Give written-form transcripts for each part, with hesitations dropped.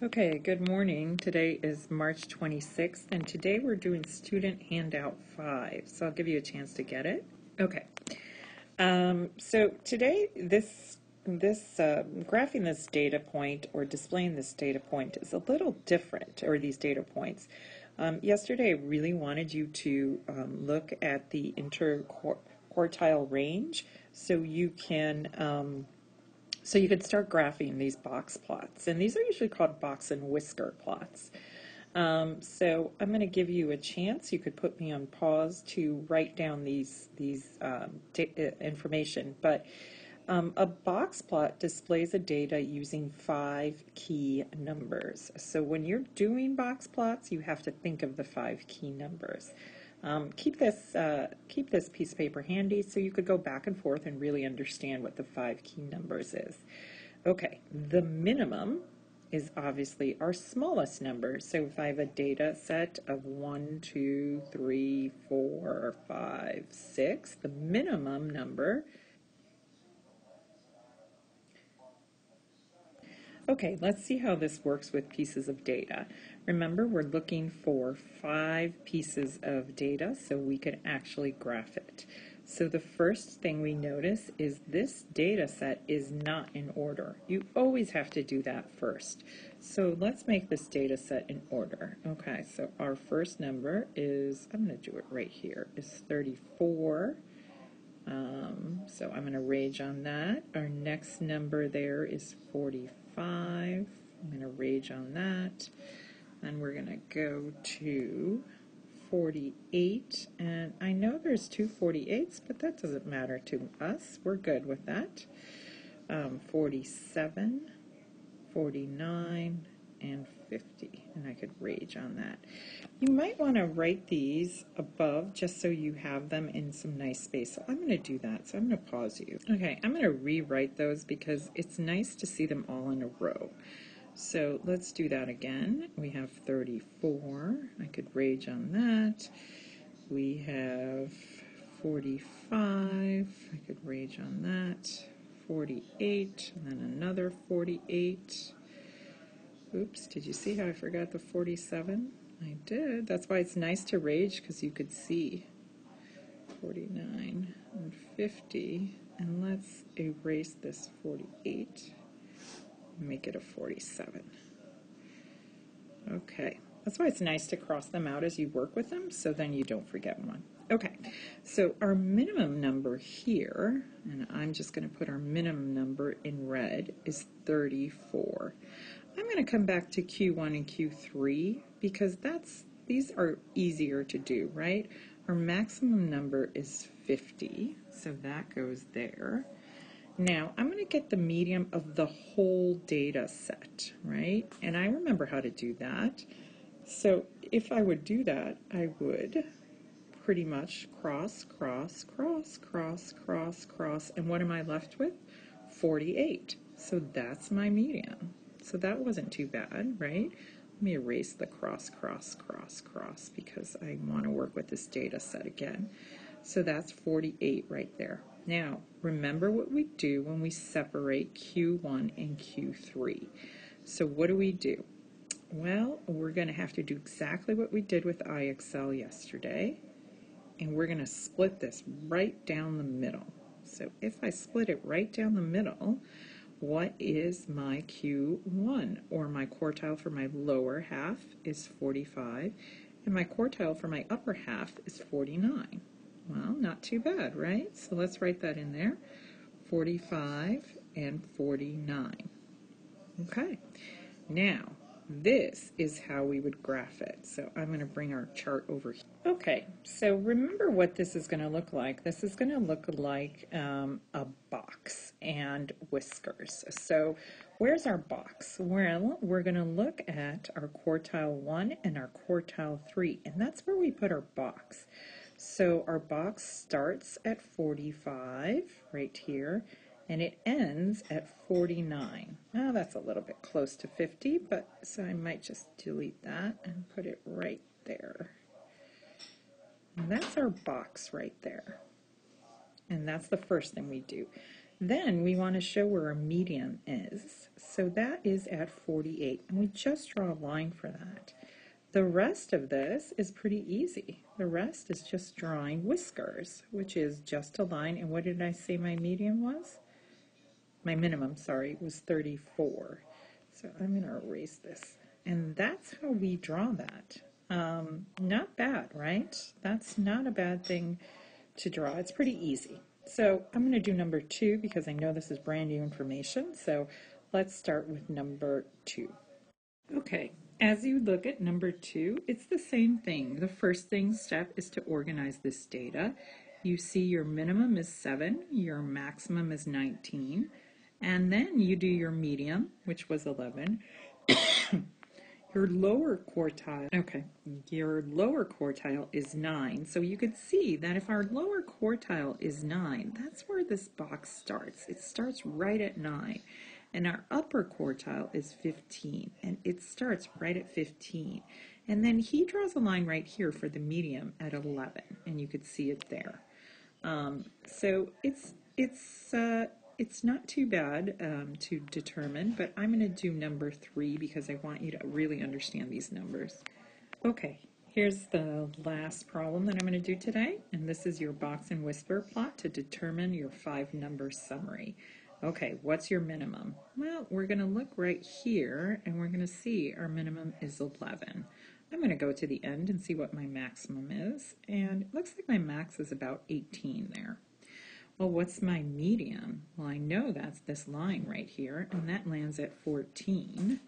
Okay, good morning. Today is March 26th, and today we're doing Student Handout 5. So I'll give you a chance to get it. Okay. So today, graphing this data point or displaying this data point is a little different, or these data points. Yesterday, I really wanted you to look at the interquartile range so you can start graphing these box plots, and these are usually called box and whisker plots. So I'm going to give you a chance. You could put me on pause to write down these information, but a box plot displays the data using 5 key numbers. So when you're doing box plots, you have to think of the 5 key numbers. Keep this piece of paper handy so you could go back and forth and really understand what the 5 key numbers is. Okay, the minimum is obviously our smallest number. So if I have a data set of 1, 2, 3, 4, 5, 6, the minimum number. Okay, let's see how this works with pieces of data. Remember, we're looking for 5 pieces of data so we can actually graph it. So the first thing we notice is this data set is not in order. You always have to do that first. So let's make this data set in order. Okay, so our first number is, I'm going to do it right here, is 34. So I'm going to rage on that. Our next number there is 45. I'm going to rage on that. And we're going to go to 48. And I know there's 2 48s, but that doesn't matter to us. We're good with that. 47, 49, and 50. And I could rage on that. You might want to write these above just so you have them in some nice space. So I'm going to do that. So I'm going to pause you. Okay, I'm going to rewrite those because it's nice to see them all in a row. So let's do that again. We have 34. I could rage on that. We have 45. I could rage on that. 48, and then another 48. Oops, did you see how I forgot the 47? I did. That's why it's nice to rage, because you could see 49 and 50. And let's erase this 48 and make it a 47. Okay, that's why it's nice to cross them out as you work with them, so then you don't forget one. Okay, so our minimum number here, and I'm just going to put our minimum number in red, is 34. I'm going to come back to Q1 and Q3 because these are easier to do, right? Our maximum number is 50, so that goes there. Now, I'm going to get the median of the whole data set, right? And I remember how to do that. So if I would do that, I would pretty much cross, cross, cross, cross, cross, cross, and what am I left with? 48. So that's my median. So that wasn't too bad, right? Let me erase the cross, cross, cross, cross because I want to work with this data set again. So that's 48 right there. Now, remember what we do when we separate Q1 and Q3. So what do? Well, we're going to have to do exactly what we did with IXL yesterday, and we're going to split this right down the middle. So if I split it right down the middle, what is my Q1, or my quartile for my lower half is 45, and my quartile for my upper half is 49. Well, not too bad, right? So let's write that in there, 45 and 49. Okay, now this is how we would graph it. So I'm going to bring our chart over here. Okay, so remember what this is going to look like. This is going to look like a box and whiskers. So where's our box? Well, we're going to look at our quartile 1 and our quartile 3, and that's where we put our box. So our box starts at 45 right here, and it ends at 49. Now that's a little bit close to 50, but so I might just delete that and put it right there. And that's our box right there. And that's the first thing we do. Then we want to show where our medium is. So that is at 48, and we just draw a line for that. The rest of this is pretty easy. The rest is just drawing whiskers, which is just a line. And what did I say my medium was? My minimum, sorry, was 34. So I'm going to erase this. And that's how we draw that. Not bad, right? That's not a bad thing to draw. It's pretty easy. So I'm going to do number 2 because I know this is brand new information. So let's start with number 2. Okay, as you look at number 2, it's the same thing. The first step is to organize this data. You see your minimum is 7, your maximum is 19, and then you do your medium, which was 11. Your lower quartile is 9. So you could see that if our lower quartile is 9, that's where this box starts. It starts right at 9. And our upper quartile is 15, and it starts right at 15. And then he draws a line right here for the medium at 11, and you could see it there. So it's not too bad to determine, but I'm going to do number 3 because I want you to really understand these numbers. Okay, here's the last problem that I'm going to do today, and this is your box and whisper plot to determine your 5-number summary. Okay, what's your minimum? Well, we're going to look right here, and we're going to see our minimum is 11. I'm going to go to the end and see what my maximum is, and it looks like my max is about 18 there. Well, what's my medium? Well, I know that's this line right here, and that lands at 14.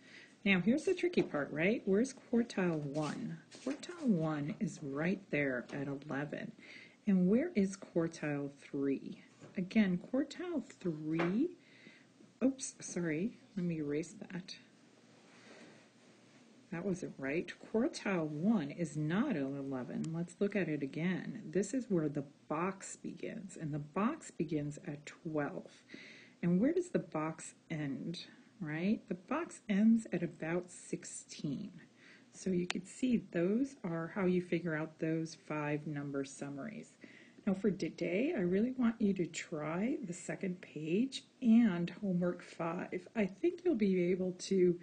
Now, here's the tricky part, right? Where's quartile 1? Quartile 1 is right there at 11. And where is quartile 3? Again, quartile 3, oops, sorry, let me erase that. That wasn't right. Quartile 1 is not at 11. Let's look at it again. This is where the box begins, and the box begins at 12. And where does the box end, right? The box ends at about 16. So you can see those are how you figure out those 5-number summaries. Now for today, I really want you to try the second page and homework 5. I think you'll be able to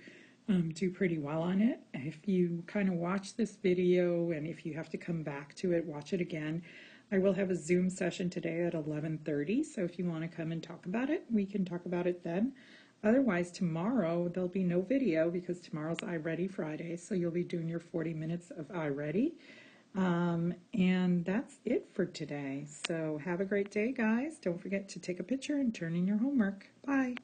do pretty well on it. If you kind of watch this video and if you have to come back to it, watch it again. I will have a Zoom session today at 11:30, so if you want to come and talk about it, we can talk about it then. Otherwise, tomorrow there'll be no video because tomorrow's iReady Friday, so you'll be doing your 40 minutes of iReady. And that's it for today. So have a great day, guys. Don't forget to take a picture and turn in your homework. Bye.